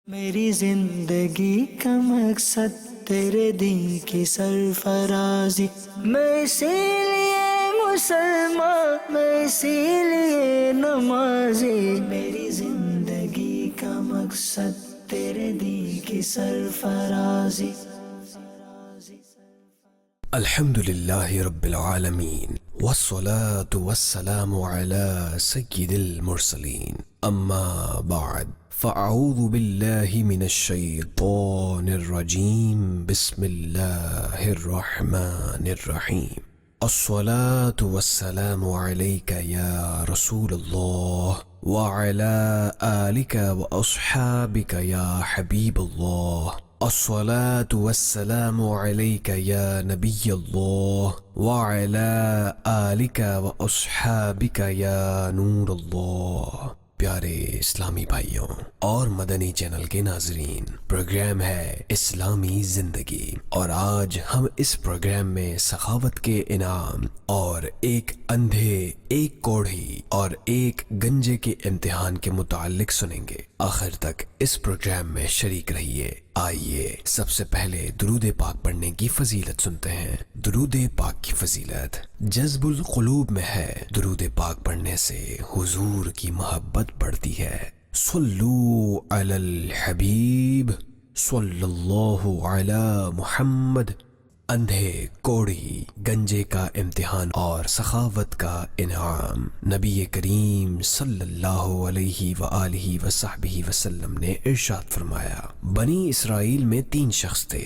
میری زندگی کا مقصد تیرے دین کی سرفرازی، میں اسی لیے مسلمان، میں اسی لیے نمازی، میری زندگی کا مقصد تیرے دین کی سرفرازی۔ الحمد للہ رب العالمین والصلاة والسلام على سید المرسلین، اما بعد فاعوذ باللہ من الشیطان الرجیم، بسم اللہ الرحمن الرحیم۔ الصلاة والسلام علیک یا رسول اللہ وعلى آلک واصحابک یا حبیب اللہ۔ الصلاة والسلام علیک یا نبی اللہ وعلى آلک واصحابک یا نور اللہ۔ پیارے اسلامی بھائیوں اور مدنی چینل کے ناظرین، پروگرام ہے اسلامی زندگی، اور آج ہم اس پروگرام میں سخاوت کے انعام اور ایک اندھے، ایک کوڑھی اور ایک گنجے کے امتحان کے متعلق سنیں گے۔ آخر تک اس پروگرام میں شریک رہیے۔ آئیے سب سے پہلے درود پاک پڑھنے کی فضیلت سنتے ہیں۔ درود پاک کی فضیلت جذب القلوب میں ہے۔ درود پاک پڑھنے سے حضور کی محبت بڑھتی ہے۔ صلو علی الحبیب صلی اللہ علی محمد۔ اندھے، کوڑھی، گنجے کا امتحان اور سخاوت کا انعام۔ نبی کریم صلی اللہ علیہ وآلہ وصحبہ وسلم نے ارشاد فرمایا، بنی اسرائیل میں 3 شخص تھے،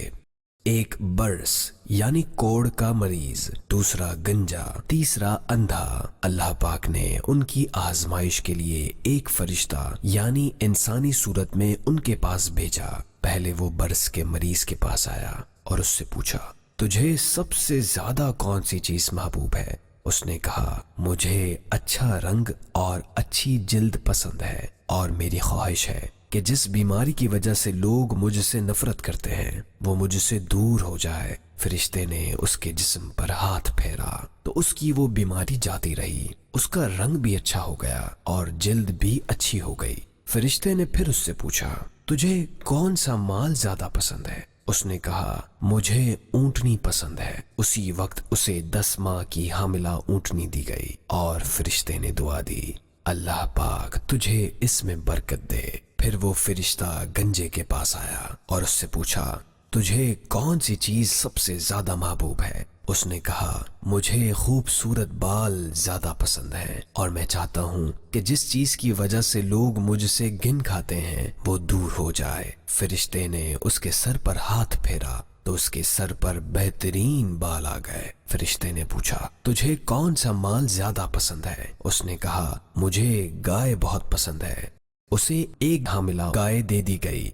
ایک برس یعنی کوڑ کا مریض، دوسرا گنجا، تیسرا اندھا۔ اللہ پاک نے ان کی آزمائش کے لیے ایک فرشتہ یعنی انسانی صورت میں ان کے پاس بھیجا۔ پہلے وہ برس کے مریض کے پاس آیا اور اس سے پوچھا، تجھے سب سے زیادہ کون سی چیز محبوب ہے؟ اس نے کہا، مجھے اچھا رنگ اور اچھی جلد پسند ہے، اور میری خواہش ہے کہ جس بیماری کی وجہ سے لوگ مجھ سے نفرت کرتے ہیں وہ مجھ سے دور ہو جائے۔ فرشتے نے اس کے جسم پر ہاتھ پھیرا تو اس کی وہ بیماری جاتی رہی، اس کا رنگ بھی اچھا ہو گیا اور جلد بھی اچھی ہو گئی۔ فرشتے نے پھر اس سے پوچھا، تجھے کون سا مال زیادہ پسند ہے؟ اس نے کہا، مجھے اونٹنی پسند ہے۔ اسی وقت اسے 10 ماہ کی حاملہ اونٹنی دی گئی، اور فرشتے نے دعا دی، اللہ پاک تجھے اس میں برکت دے۔ پھر وہ فرشتہ گنجے کے پاس آیا اور اس سے پوچھا، تجھے کون سی چیز سب سے زیادہ محبوب ہے؟ اس نے کہا، مجھے خوبصورت بال زیادہ پسند ہیں، اور میں چاہتا ہوں کہ جس چیز کی وجہ سے لوگ مجھ سے گن کھاتے ہیں وہ دور ہو جائے۔ فرشتے نے اس کے سر پر ہاتھ پھیرا تو اس کے سر پر بہترین بال آ گئے۔ فرشتے نے پوچھا، تجھے کون سا مال زیادہ پسند ہے؟ اس نے کہا، مجھے گائے بہت پسند ہے۔ اسے ایک حاملہ گائے دے دی گئی،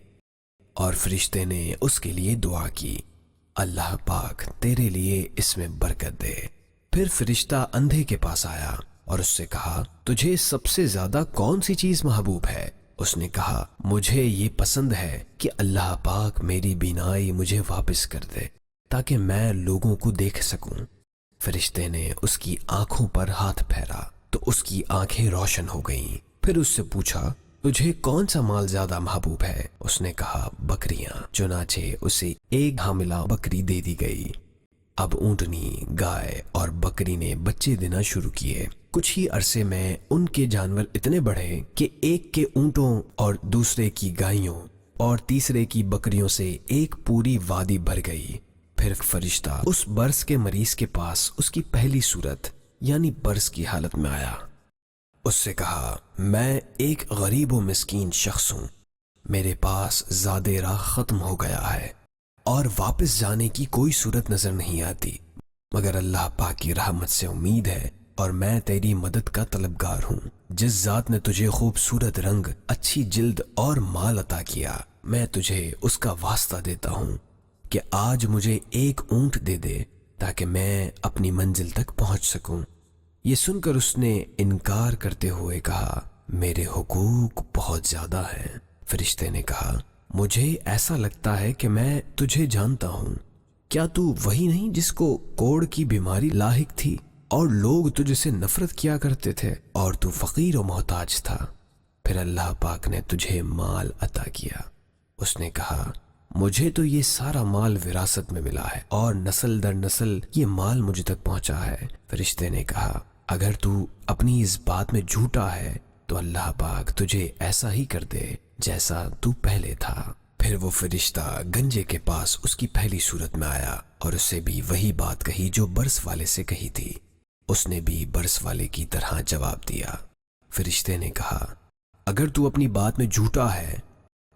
اور فرشتے نے اس کے لیے دعا کی، اللہ پاک تیرے لیے اس میں برکت دے۔ پھر فرشتہ اندھے کے پاس آیا اور اس سے کہا، تجھے سب سے زیادہ کون سی چیز محبوب ہے؟ اس نے کہا، مجھے یہ پسند ہے کہ اللہ پاک میری بینائی مجھے واپس کر دے تاکہ میں لوگوں کو دیکھ سکوں۔ فرشتے نے اس کی آنکھوں پر ہاتھ پھیرا تو اس کی آنکھیں روشن ہو گئیں۔ پھر اس سے پوچھا، تجھے کون سا مال زیادہ محبوب ہے؟ اس نے کہا، بکریاں۔ چنانچہ اسے ایک حاملہ بکری دے دی گئی۔ اب اونٹنی، گائے اور بکری نے بچے دینا شروع کیے۔ کچھ ہی عرصے میں ان کے جانور اتنے بڑھے کہ ایک کے اونٹوں اور دوسرے کی گائیوں اور تیسرے کی بکریوں سے ایک پوری وادی بھر گئی۔ پھر فرشتہ اس برس کے مریض کے پاس اس کی پہلی صورت یعنی برس کی حالت میں آیا۔ اس سے کہا، میں ایک غریب و مسکین شخص ہوں، میرے پاس زاد راہ ختم ہو گیا ہے اور واپس جانے کی کوئی صورت نظر نہیں آتی، مگر اللہ پاک کی رحمت سے امید ہے، اور میں تیری مدد کا طلبگار ہوں۔ جس ذات نے تجھے خوبصورت رنگ، اچھی جلد اور مال عطا کیا، میں تجھے اس کا واسطہ دیتا ہوں کہ آج مجھے ایک اونٹ دے دے تاکہ میں اپنی منزل تک پہنچ سکوں۔ یہ سن کر اس نے انکار کرتے ہوئے کہا، میرے حقوق بہت زیادہ ہیں۔ فرشتے نے کہا، مجھے ایسا لگتا ہے کہ میں تجھے جانتا ہوں، کیا تو وہی نہیں جس کو کوڑ کی بیماری لاحق تھی اور لوگ تجھ سے نفرت کیا کرتے تھے اور تو فقیر و محتاج تھا؟ پھر اللہ پاک نے تجھے مال عطا کیا، اس نے کہا مجھے تو یہ سارا مال وراثت میں ملا ہے اور نسل در نسل یہ مال مجھ تک پہنچا ہے۔ فرشتے نے کہا اگر تو اپنی اس بات میں جھوٹا ہے تو اللہ پاک تجھے ایسا ہی کر دے جیسا تو پہلے تھا۔ پھر وہ فرشتہ گنجے کے پاس اس کی پہلی صورت میں آیا اور اسے بھی وہی بات کہی جو برس والے سے کہی تھی۔ اس نے بھی برس والے کی طرح جواب دیا۔ فرشتے نے کہا اگر تو اپنی بات میں جھوٹا ہے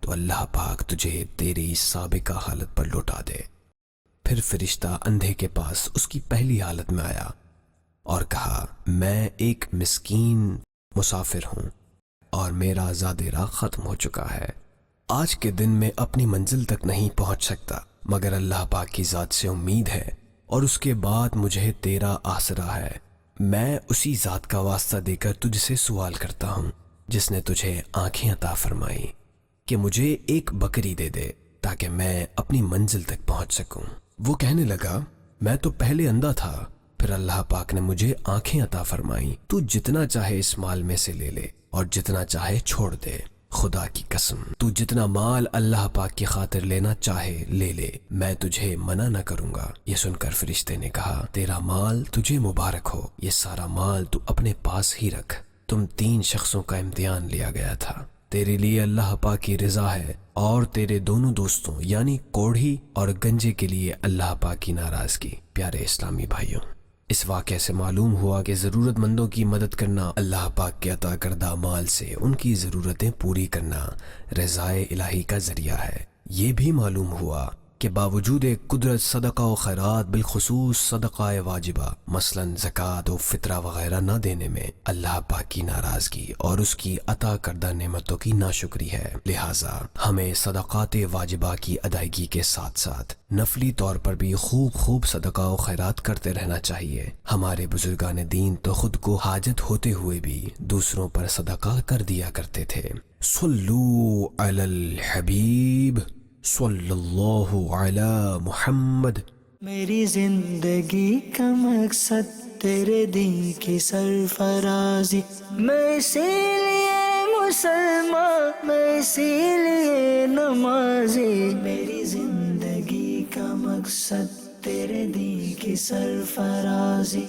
تو اللہ پاک تجھے تیری سابقہ حالت پر لوٹا دے۔ پھر فرشتہ اندھے کے پاس اس کی پہلی حالت میں آیا اور کہا میں ایک مسکین مسافر ہوں اور میرا زاد راہ ختم ہو چکا ہے۔ آج کے دن میں اپنی منزل تک نہیں پہنچ سکتا مگر اللہ پاک کی ذات سے امید ہے اور اس کے بعد مجھے تیرا آسرا ہے۔ میں اسی ذات کا واسطہ دے کر تجھ سے سوال کرتا ہوں جس نے تجھے آنکھیں عطا فرمائی کہ مجھے ایک بکری دے دے تاکہ میں اپنی منزل تک پہنچ سکوں۔ وہ کہنے لگا میں تو پہلے اندھا تھا، پھر اللہ پاک نے مجھے آنکھیں عطا فرمائی۔ تو جتنا چاہے اس مال میں سے لے لے اور جتنا چاہے چھوڑ دے۔ خدا کی قسم تو جتنا مال اللہ پاک کی خاطر لینا چاہے لے لے، میں تجھے منع نہ کروں گا۔ یہ سن کر فرشتے نے کہا تیرا مال تجھے مبارک ہو، یہ سارا مال تو اپنے پاس ہی رکھ، تم 3 شخصوں کا امتحان لیا گیا تھا، تیرے لیے اللہ پاک کی رضا ہے اور تیرے دونوں دوستوں یعنی کوڑھی اور گنجے کے لیے اللہ پاک کی ناراضگی۔ پیارے اسلامی بھائیوں، اس واقعے سے معلوم ہوا کہ ضرورت مندوں کی مدد کرنا، اللہ پاک کے عطا کردہ مال سے ان کی ضرورتیں پوری کرنا رضائے الہی کا ذریعہ ہے۔ یہ بھی معلوم ہوا کہ باوجود قدرت صدقہ و خیرات بالخصوص صدقہ واجبہ مثلا زکوٰۃ و فطرہ وغیرہ نہ دینے میں اللہ پاک کی ناراضگی اور اس کی عطا کردہ نعمتوں کی ناشکری ہے۔ لہٰذا ہمیں صدقات واجبہ کی ادائیگی کے ساتھ ساتھ نفلی طور پر بھی خوب صدقہ و خیرات کرتے رہنا چاہیے۔ ہمارے بزرگان دین تو خود کو حاجت ہوتے ہوئے بھی دوسروں پر صدقہ کر دیا کرتے تھے۔ صلو علی الحبیب صلی اللہ علی محمد۔ میری زندگی کا مقصد تیرے دین کی سرفرازی، میں اسی لیے مسلمان، میں اسی لیے نمازی۔ میری زندگی کا مقصد تیرے دین کی سرفرازی۔